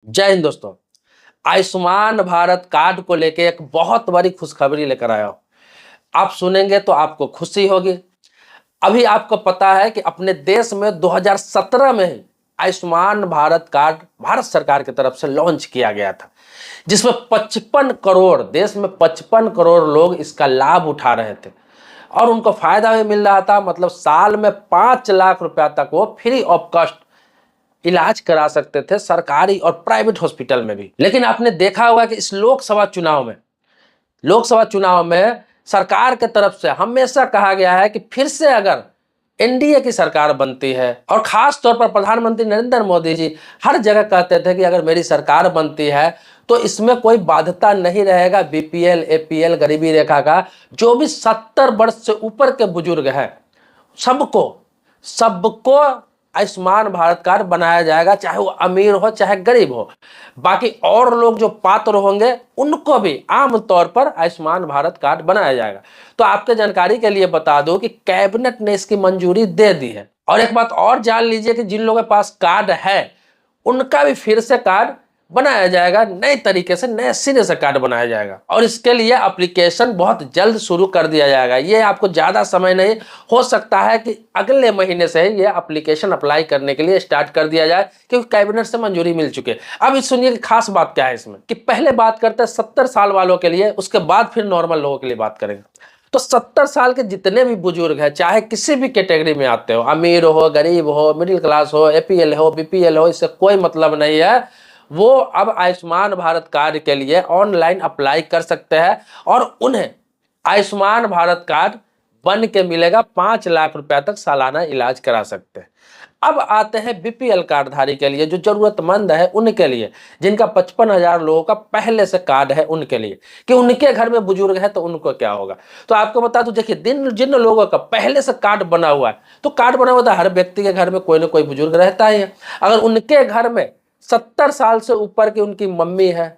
जय हिंद दोस्तों। आयुष्मान भारत कार्ड को लेके एक बहुत बड़ी खुशखबरी लेकर आया हूं। आप सुनेंगे तो आपको खुशी होगी। अभी आपको पता है कि अपने देश में 2017 में ही आयुष्मान भारत कार्ड भारत सरकार की तरफ से लॉन्च किया गया था, जिसमें 55 करोड़ देश में 55 करोड़ लोग इसका लाभ उठा रहे थे और उनको फायदा भी मिल रहा था। मतलब साल में 5 लाख रुपया तक वो फ्री ऑफ कॉस्ट इलाज करा सकते थे, सरकारी और प्राइवेट हॉस्पिटल में भी। लेकिन आपने देखा होगा कि इस लोकसभा चुनाव में सरकार के तरफ से हमेशा कहा गया है कि फिर से अगर एनडीए की सरकार बनती है, और खास तौर पर प्रधानमंत्री नरेंद्र मोदी जी हर जगह कहते थे कि अगर मेरी सरकार बनती है तो इसमें कोई बाध्यता नहीं रहेगा बीपीएल, एपीएल, गरीबी रेखा का जो भी 70 वर्ष से ऊपर के बुजुर्ग हैं, सबको आयुष्मान भारत कार्ड बनाया जाएगा, चाहे वो अमीर हो चाहे गरीब हो। बाकी और लोग जो पात्र होंगे उनको भी आम तौर पर आयुष्मान भारत कार्ड बनाया जाएगा। तो आपके जानकारी के लिए बता दूं कि कैबिनेट ने इसकी मंजूरी दे दी है। और एक बात और जान लीजिए कि जिन लोगों के पास कार्ड है उनका भी फिर से कार्ड बनाया जाएगा, नए तरीके से नए सिरे से कार्ड बनाया जाएगा। और इसके लिए एप्लीकेशन बहुत जल्द शुरू कर दिया जाएगा। ये आपको ज़्यादा समय नहीं, हो सकता है कि अगले महीने से ही ये एप्लीकेशन अप्लाई करने के लिए स्टार्ट कर दिया जाए, क्योंकि कैबिनेट से मंजूरी मिल चुकी है। अब इस सुनिए कि खास बात क्या है इसमें, कि पहले बात करते हैं 70 साल वालों के लिए, उसके बाद फिर नॉर्मल लोगों के लिए बात करेंगे। तो 70 साल के जितने भी बुजुर्ग हैं, चाहे किसी भी कैटेगरी में आते हो, अमीर हो, गरीब हो, मिडिल क्लास हो, एपीएल हो, बीपीएल हो, इससे कोई मतलब नहीं है, वो अब आयुष्मान भारत कार्ड के लिए ऑनलाइन अप्लाई कर सकते हैं और उन्हें आयुष्मान भारत कार्ड बन के मिलेगा। 5 लाख रुपया तक सालाना इलाज करा सकते हैं। अब आते हैं बीपीएल कार्डधारी के लिए, जो जरूरतमंद है उनके लिए, जिनका 55,000 लोगों का पहले से कार्ड है उनके लिए, कि उनके घर में बुजुर्ग है तो उनको क्या होगा। तो आपको बता दूं, देखिए जिन लोगों का पहले से कार्ड बना हुआ है, तो कार्ड बना हुआ था, हर व्यक्ति के घर में कोई ना कोई बुजुर्ग रहता ही है। अगर उनके घर में 70 साल से ऊपर की उनकी मम्मी है,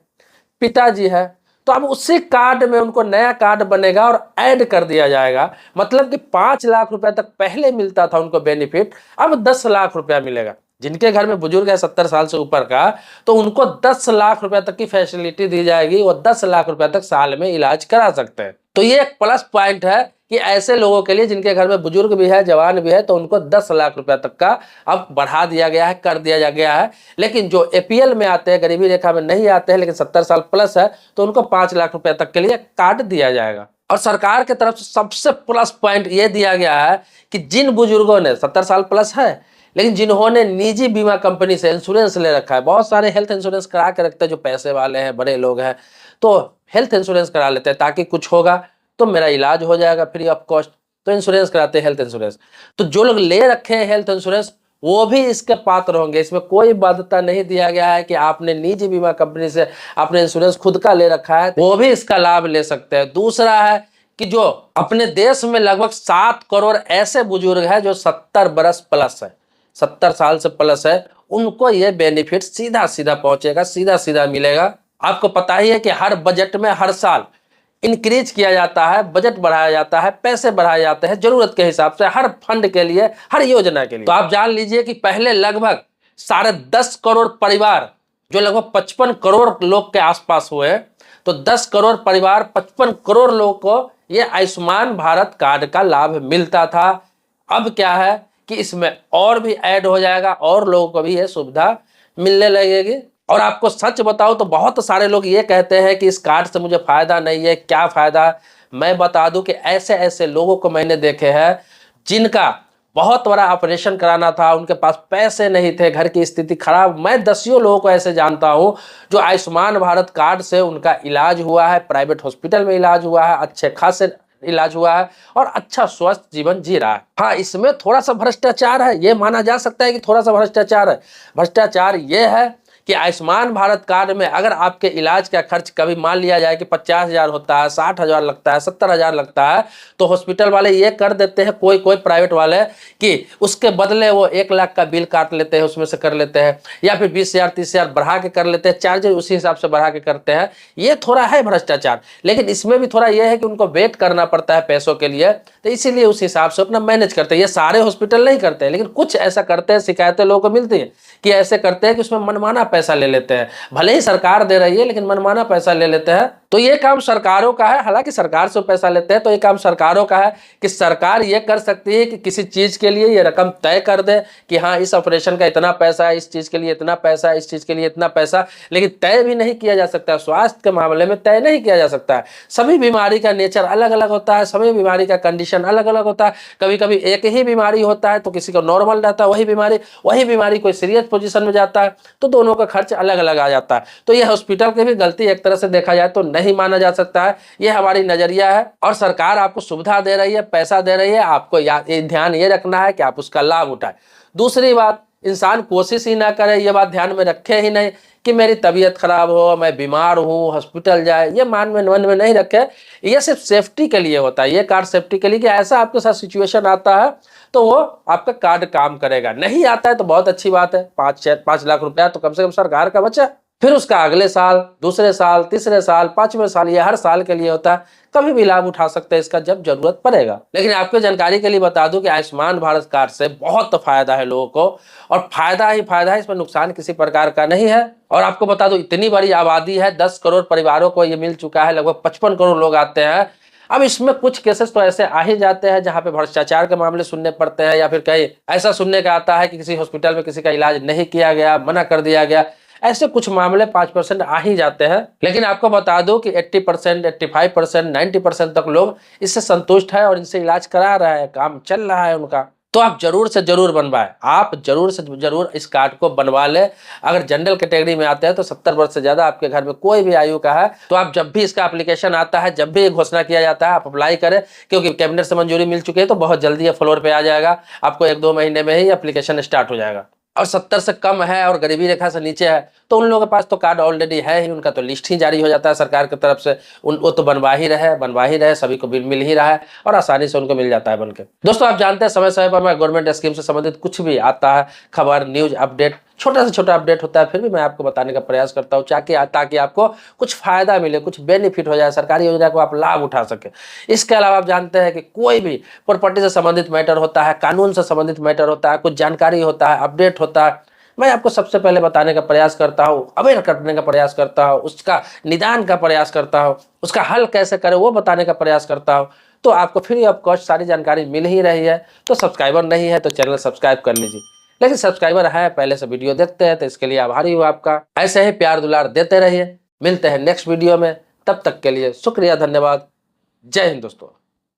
पिताजी है, तो अब उसी कार्ड में उनको नया कार्ड बनेगा और ऐड कर दिया जाएगा। मतलब कि 5 लाख रुपए तक पहले मिलता था उनको बेनिफिट, अब 10 लाख रुपया मिलेगा। जिनके घर में बुजुर्ग है 70 साल से ऊपर का, तो उनको 10 लाख रुपए तक की फैसिलिटी दी जाएगी। वो 10 लाख रुपए तक साल में इलाज करा सकते हैं। तो ये एक प्लस पॉइंट है कि ऐसे लोगों के लिए जिनके घर में बुजुर्ग भी है, जवान भी है, तो उनको 10 लाख रुपया तक का अब बढ़ा दिया गया है, कर दिया गया है। लेकिन जो एपीएल में आते हैं, गरीबी रेखा में नहीं आते हैं, लेकिन 70 साल प्लस है, तो उनको 5 लाख रुपया तक के लिए कार्ड दिया जाएगा। और सरकार की तरफ से सबसे प्लस पॉइंट ये दिया गया है कि जिन बुजुर्गों ने 70 साल प्लस है, लेकिन जिन्होंने निजी बीमा कंपनी से इंश्योरेंस ले रखा है, बहुत सारे हेल्थ इंश्योरेंस करा के रखते हैं, जो पैसे वाले हैं, बड़े लोग हैं, तो हेल्थ इंश्योरेंस करा लेते हैं ताकि कुछ होगा तो मेरा इलाज हो जाएगा फ्री ऑफ कॉस्ट, तो इंश्योरेंस कराते हैं, हेल्थ इंश्योरेंस। तो जो लोग ले रखे हैं हेल्थ इंश्योरेंस, वो भी इसके पात्र होंगे। इसमें कोई बाध्यता नहीं दिया गया है कि आपने निजी बीमा कंपनी से आपने इंश्योरेंस खुद का ले रखा है, वो भी इसका लाभ ले सकते हैं। दूसरा है कि जो अपने देश में लगभग 7 करोड़ ऐसे बुजुर्ग हैं जो 70 बरस प्लस है, 70 साल से प्लस है, उनको ये बेनिफिट सीधा सीधा पहुंचेगा, सीधा सीधा मिलेगा। आपको पता ही है कि हर बजट में हर साल इंक्रीज किया जाता है, बजट बढ़ाया जाता है, पैसे बढ़ाए जाते हैं जरूरत के हिसाब से, हर फंड के लिए, हर योजना के लिए। तो आप जान लीजिए कि पहले लगभग 10.5 करोड़ परिवार, जो लगभग 55 करोड़ लोग के आसपास हुए, तो 10 करोड़ परिवार 55 करोड़ लोग को ये आयुष्मान भारत कार्ड का लाभ मिलता था। अब क्या है कि इसमें और भी ऐड हो जाएगा और लोगों को भी ये सुविधा मिलने लगेगी। और आपको सच बताऊं तो बहुत सारे लोग ये कहते हैं कि इस कार्ड से मुझे फायदा नहीं है, क्या फायदा। मैं बता दूं कि ऐसे ऐसे लोगों को मैंने देखे हैं जिनका बहुत बड़ा ऑपरेशन कराना था, उनके पास पैसे नहीं थे, घर की स्थिति खराब। मैं दसियों लोगों को ऐसे जानता हूं जो आयुष्मान भारत कार्ड से उनका इलाज हुआ है, प्राइवेट हॉस्पिटल में इलाज हुआ है, अच्छे खासे इलाज हुआ है और अच्छा स्वस्थ जीवन जी रहा है। हाँ, इसमें थोड़ा सा भ्रष्टाचार है, ये माना जा सकता है कि थोड़ा सा भ्रष्टाचार है। भ्रष्टाचार ये है कि आयुष्मान भारत कार्ड में अगर आपके इलाज का खर्च कभी मान लिया जाए कि 50,000 होता है, 60,000 लगता है, 70,000 लगता है, तो हॉस्पिटल वाले ये कर देते हैं, कोई प्राइवेट वाले, कि उसके बदले वो 1 लाख का बिल काट लेते हैं, उसमें से कर लेते हैं, या फिर 20,000 30,000 बढ़ा के कर लेते हैं, चार्जेस उसी हिसाब से बढ़ा के करते हैं। ये थोड़ा है भ्रष्टाचार, लेकिन इसमें भी थोड़ा ये है कि उनको वेट करना पड़ता है पैसों के लिए, तो इसीलिए उस हिसाब से अपना मैनेज करते हैं। ये सारे हॉस्पिटल नहीं करते हैं, लेकिन कुछ ऐसा करते हैं, शिकायतें लोगों को मिलती है कि ऐसे करते हैं कि उसमें मनमाना पैसा पैसा ले लेते हैं, भले ही सरकार दे रही है लेकिन मनमाना पैसा ले लेते हैं। तो ये काम सरकारों का है, हालांकि सरकार से पैसा लेते हैं तो ये काम सरकारों का है कि सरकार ये कर सकती है कि किसी चीज के लिए ये रकम तय कर दे कि हाँ इस ऑपरेशन का इतना पैसा है, इस चीज के लिए इतना पैसा है, इस चीज के लिए इतना पैसा, लेकिन तय भी नहीं किया जा सकता। स्वास्थ्य के मामले में तय नहीं किया जा सकता है। सभी बीमारी का नेचर अलग अलग होता है, सभी बीमारी का कंडीशन अलग अलग होता है। कभी कभी एक ही बीमारी होता है तो किसी को नॉर्मल रहता है वही बीमारी कोई सीरियस पोजीशन में जाता है तो दोनों का खर्च अलग अलग आ जाता है। तो ये हॉस्पिटल की भी गलती एक तरह से देखा जाए तो नहीं माना जा सकता है, ये हमारी नजरिया है। और सरकार आपको सुविधा दे रही है, पैसा दे रही है, आपको ध्यान ये रखना है कि आप उसका लाभ उठाएं। दूसरी बात, इंसान कोशिश ही ना करे, ये बात ध्यान में रखे ही नहीं कि मेरी तबीयत खराब हो, मैं बीमार हूँ, हॉस्पिटल जाए, ये मन में नहीं रखे। ये सिर्फ सेफ्टी के लिए होता है, ये कार्ड सेफ्टी के लिए कि ऐसा आपके साथ सिचुएशन आता है तो वो आपका कार्ड काम करेगा। नहीं आता है तो बहुत अच्छी बात है, 5 लाख रुपया तो कम से कम सरकार का बचा, फिर उसका अगले साल, दूसरे साल, तीसरे साल, 5वें साल, ये हर साल के लिए होता है, कभी भी लाभ उठा सकते हैं इसका जब जरूरत पड़ेगा। लेकिन आपको जानकारी के लिए बता दूं कि आयुष्मान भारत कार्ड से बहुत फायदा है लोगों को, और फायदा ही फायदा है, इसमें नुकसान किसी प्रकार का नहीं है। और आपको बता दूं इतनी बड़ी आबादी है, 10 करोड़ परिवारों को ये मिल चुका है, लगभग 55 करोड़ लोग आते हैं। अब इसमें कुछ केसेस तो ऐसे आ ही जाते हैं जहां पे भ्रष्टाचार के मामले सुनने पड़ते हैं, या फिर कहीं ऐसा सुनने का आता है कि किसी हॉस्पिटल में किसी का इलाज नहीं किया गया, मना कर दिया गया। ऐसे कुछ मामले 5% आ ही जाते हैं। लेकिन आपको बता दूं कि 80%, 85%, 90% तक लोग इससे संतुष्ट है और इनसे इलाज करा रहा है, काम चल रहा है उनका। तो आप जरूर से जरूर बनवाएं, आप जरूर से जरूर इस कार्ड को बनवा लें। अगर जनरल कैटेगरी में आते हैं तो 70 वर्ष से ज्यादा आपके घर में कोई भी आयु का है तो आप जब भी इसका एप्लीकेशन आता है, जब भी घोषणा किया जाता है, आप अप्लाई करें, क्योंकि कैबिनेट से मंजूरी मिल चुकी है तो बहुत जल्दी ये फ्लोर पे आ जाएगा। आपको 1-2 महीने में ही एप्लीकेशन स्टार्ट हो जाएगा। और 70 से कम है और गरीबी रेखा से नीचे है तो उन लोगों के पास तो कार्ड ऑलरेडी है ही, उनका तो लिस्ट ही जारी हो जाता है सरकार की तरफ से, वो तो बनवा ही रहे, सभी को बिल मिल ही रहा है और आसानी से उनको मिल जाता है बनके। दोस्तों आप जानते हैं समय समय पर मैं गवर्नमेंट स्कीम से संबंधित कुछ भी आता है, खबर, न्यूज, अपडेट, छोटा से छोटा अपडेट होता है, फिर भी मैं आपको बताने का प्रयास करता हूँ ताकि आपको कुछ फायदा मिले, कुछ बेनिफिट हो जाए, सरकारी योजना को आप लाभ उठा सके। इसके अलावा आप जानते हैं कि कोई भी प्रॉपर्टी से संबंधित मैटर होता है, कानून से संबंधित मैटर होता है, कुछ जानकारी होता है, अपडेट होता है, मैं आपको सबसे पहले बताने का प्रयास करता हूँ, अवेयर करने का प्रयास करता हूँ, उसका निदान का प्रयास करता हूँ, उसका हल कैसे करें वो बताने का प्रयास करता हूँ। तो आपको फ्री ऑफ कॉस्ट सारी जानकारी मिल ही रही है। तो सब्सक्राइबर नहीं है तो चैनल सब्सक्राइब कर लीजिए, लेकिन सब्सक्राइबर है, पहले से वीडियो देखते हैं तो इसके लिए आभारी हूँ आपका। ऐसे ही प्यार दुलार देते रहिए। मिलते हैं नेक्स्ट वीडियो में, तब तक के लिए शुक्रिया, धन्यवाद, जय हिंद दोस्तों।